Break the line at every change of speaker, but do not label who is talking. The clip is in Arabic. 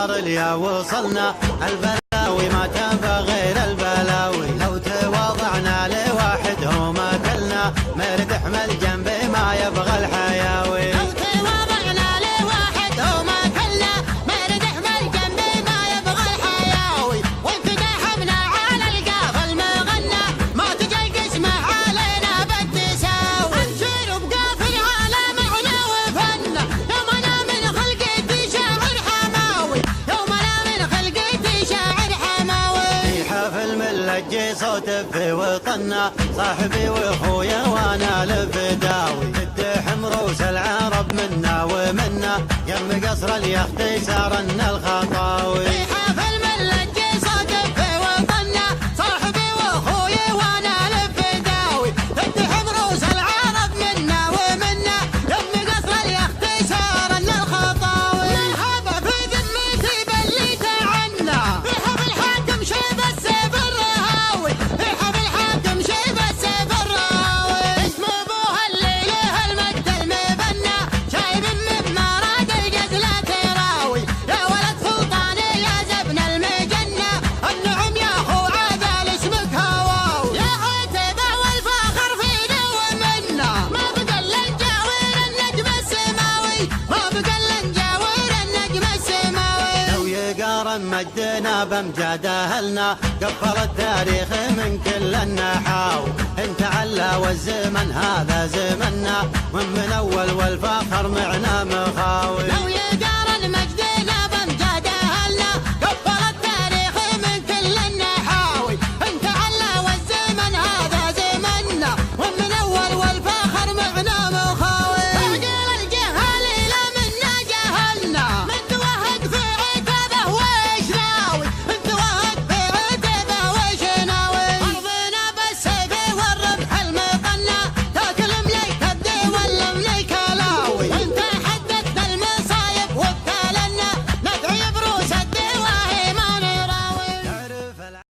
الفخر اليا وصلنا، البلاوي ما تنفع غير البلاوي، لو تواضعنا لواحد هو ما كلنا، مرتح من الجنب ما يبغى الحياوي.
لو تواضعنا لواحد هو ما كلنا، مرتح من الجنب ما يبغى الحياوي، وانفتحنا على القافل مغنى، ما تجي القسمة علينا بالتساوي. انشر بقافل على معنى وفنة، يومنا من خلقتي شاعر حماوي، يومنا من خلقتي شاعر حماوي.
في حفل ملجي صوت في وطننا، صاحبي واخويا وانا لفداوي، تدحم روس العرب منا ومنا، يم قصر اليخت سارنا الخطاوي.
في حفل ملجي صوت في وطننا، صاحبي واخويا وانا لفداوي، تدحم روس العرب منا ومنا، يم قصر اليخت سارنا الخطاوي. مرحبا في ذمتي باللي تعنا، ارحب الحاكم شيب السيف الرهاوي، ارحب الحاكم شيب السيف الرهاوي. اسم ابوها اللي له المجد المبنى، شايب من مراد الجزلة تراوي، يا ولد سلطاني يا زبن المجنة، النعم يا اخو عدل اسمك هواوي. يا عتبة والفخر فينا ومنا، ما بقى الا نجاور النجم السماوي، ما بقى الا نجاور النجم السماوي.
لو يقارن مجدنا بامجاد اهلنا، قفل التاريخ من كل النحاوي، انت علا والزمن هذا زمننا، ومن اول والفخر معنا مخاوي.
لو